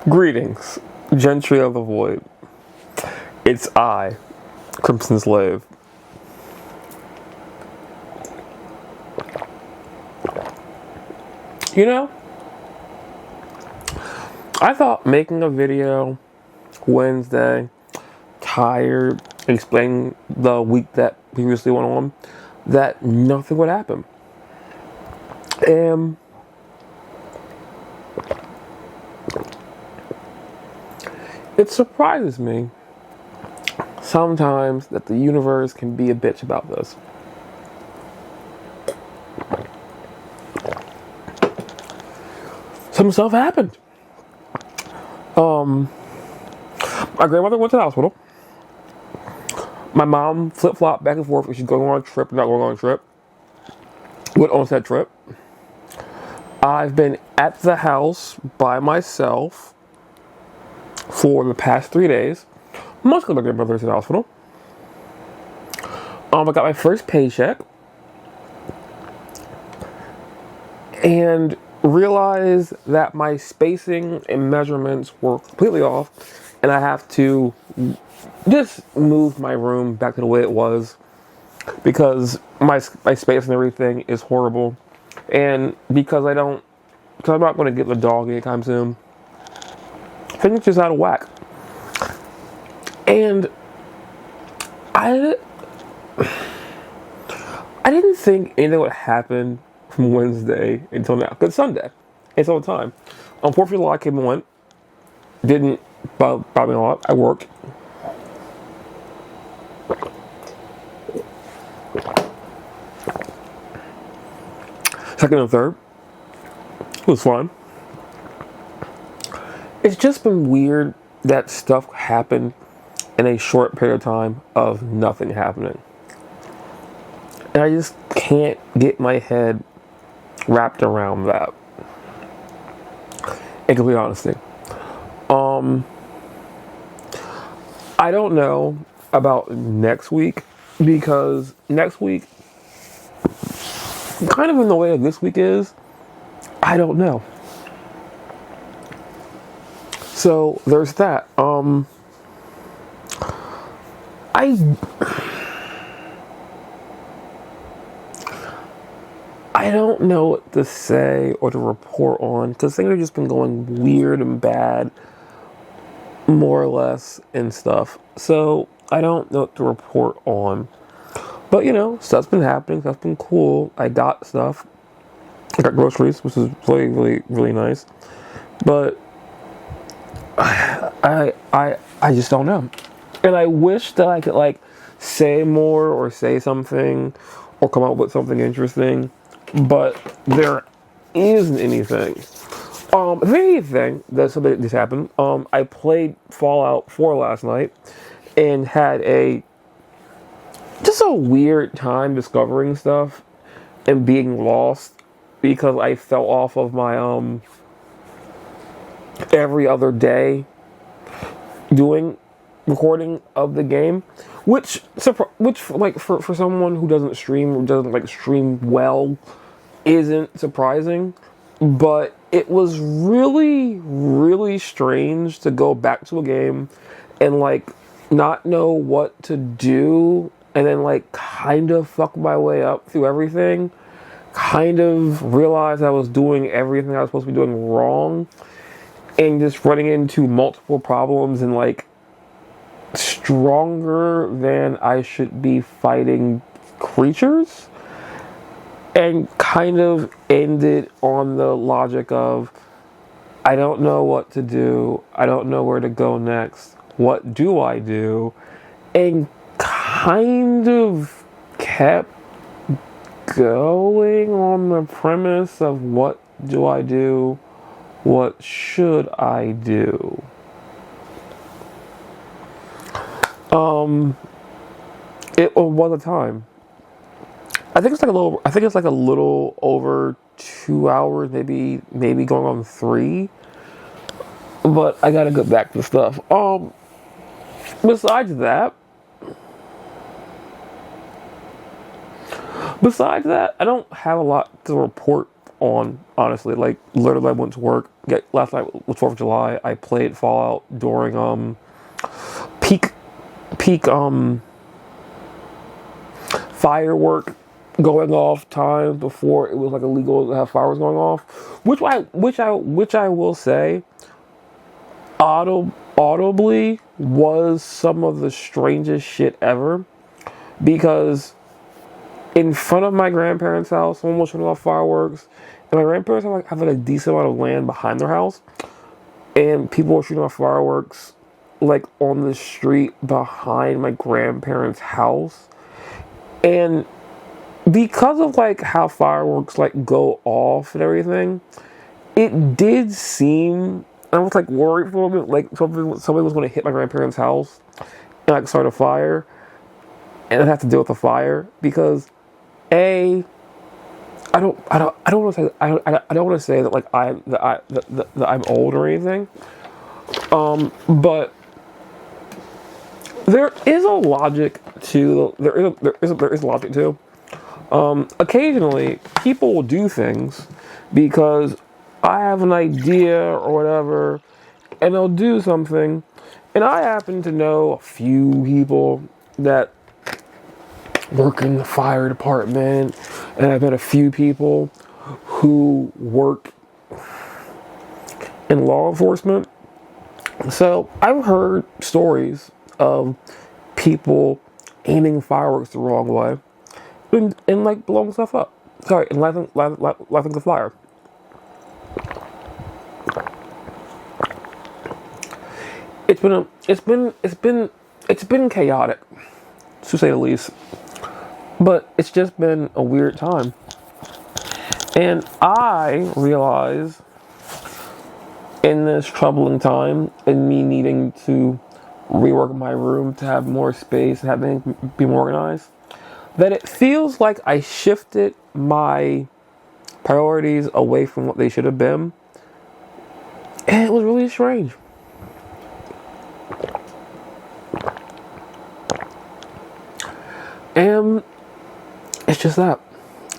Greetings, gentry of the void. It's I, CrimsonSlave. You know, I thought making a video Wednesday, tired, explaining the week that previously went on, that nothing would happen. And it surprises me sometimes that the universe can be a bitch about this. Some stuff happened. My grandmother went to the hospital. My mom flip-flopped back and forth if she's going on a trip or not going on a trip. Went on said trip. I've been at the house by myself for the past 3 days. Most of my grandmother's in the hospital. I got my first paycheck and realized that my spacing and measurements were completely off, and I have to just move my room back to the way it was because my space and everything is horrible, and because I'm not going to get the dog anytime soon. Things just out of whack. And I didn't think anything would happen from Wednesday until now. Good Sunday. It's all the time. On 4th of July, I came and went. Didn't bother me a lot. I worked. Second and third. It was fun. It's just been weird that stuff happened in a short period of time of nothing happening. And I just can't get my head wrapped around that. In complete honesty. I don't know about next week, because next week, kind of in the way of this week is, I don't know. So there's that. I don't know what to say or to report on, because things have just been going weird and bad, more or less, and stuff. So I don't know what to report on. But, stuff's been happening. Stuff's been cool. I got stuff. I got groceries, which is really, really, really nice. But I just don't know. And I wish that I could, say more or say something or come up with something interesting. But there isn't anything. If anything, something just happened. I played Fallout 4 last night and had just a weird time discovering stuff and being lost because I fell off of my every other day doing recording of the game, which for someone who doesn't stream or doesn't stream well, isn't surprising. But it was really, really strange to go back to a game and not know what to do, and then kind of fuck my way up through everything, kind of realize I was doing everything I was supposed to be doing wrong, and just running into multiple problems and stronger than I should be fighting creatures, and kind of ended on the logic of, I don't know what to do, I don't know where to go next, what do I do, and kind of kept going on the premise of what do I do, what should I do. It was a time. I think it's a little over 2 hours, maybe going on 3. But I gotta get back to stuff. Besides that, I don't have a lot to report on, honestly. Like, literally, I went to work. Last night was 4th of July. I played Fallout during peak firework going off time before it was like illegal to have fireworks going off. Which I will say, audibly was some of the strangest shit ever, because in front of my grandparents' house, someone was shooting off fireworks, and my grandparents have a decent amount of land behind their house, and people were shooting off fireworks like on the street behind my grandparents' house. And because of like how fireworks like go off and everything, it did seem, I was like worried for a little bit, like somebody was going to hit my grandparents' house and like start a fire, and I'd have to deal with the fire because I don't want to say that like that I'm old or anything, but there is logic to. Occasionally, people will do things because I have an idea or whatever, and they'll do something, and I happen to know a few people that work in the fire department, and I've met a few people who work in law enforcement. So I've heard stories of people aiming fireworks the wrong way and like blowing stuff up. Sorry, and lighting the fire. It's been chaotic, to say the least. But it's just been a weird time. And I realize in this troubling time, and me needing to rework my room to have more space and have things be more organized, that it feels like I shifted my priorities away from what they should have been. And it was really strange. And it's just that.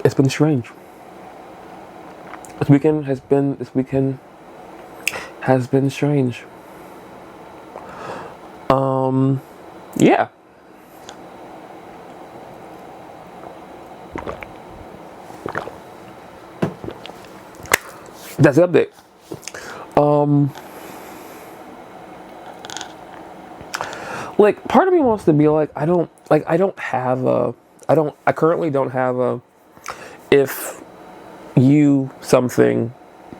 It's been strange. This weekend has been strange. Yeah. That's the update. Like, part of me wants to be like, I currently don't have a, if you something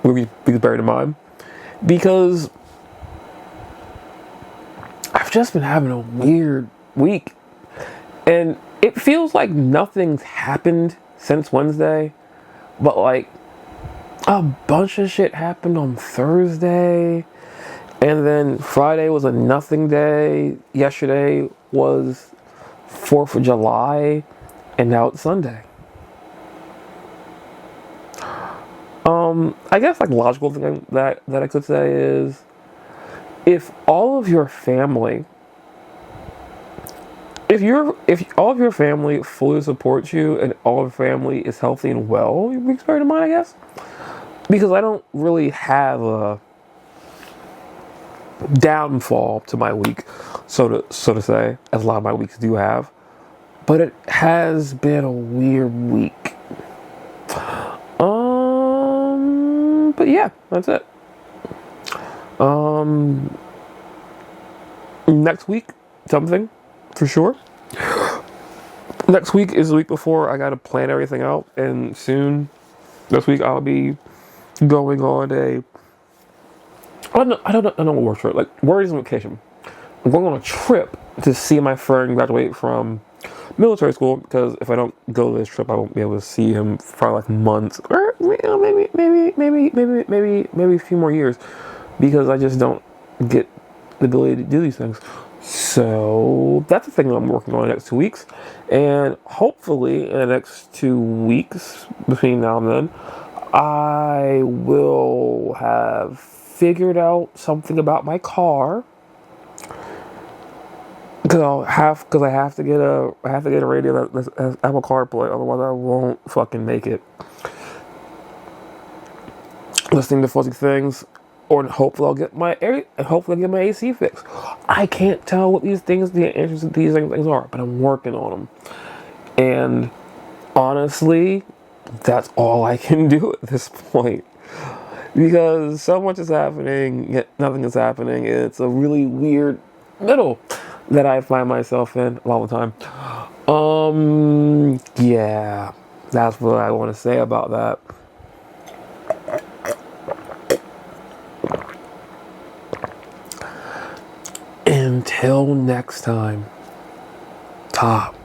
will be buried in mine, because I've just been having a weird week, and it feels like nothing's happened since Wednesday, but like a bunch of shit happened on Thursday, and then Friday was a nothing day, yesterday was 4th of July, and now it's Sunday. I guess like logical thing that I could say is, if all of your family, if all of your family fully supports you and all of your family is healthy and well, you'll be spared in mine, I guess. Because I don't really have a downfall to my week, so to say, as a lot of my weeks do have. But it has been a weird week. But yeah, that's it. Next week, something for sure. Next week is the week before I gotta plan everything out, and soon this week I'll be going on a, I don't know what works for it. Like, where is vacation? I'm going on a trip to see my friend graduate from military school, because if I don't go to this trip, I won't be able to see him for like months, or maybe a few more years, because I just don't get the ability to do these things. So that's the thing that I'm working on in the next 2 weeks, and hopefully in the next 2 weeks between now and then, I will have figured out something about my car. Because I have to get a radio that has Apple CarPlay, otherwise I won't fucking make it. listening to fuzzy things, or hopefully I'll get my AC fixed. I can't tell what these things, the answers to these things are, but I'm working on them. And honestly, that's all I can do at this point, because so much is happening, yet nothing is happening. It's a really weird middle that I find myself in all the time. Yeah, that's what I want to say about that. Until next time, top.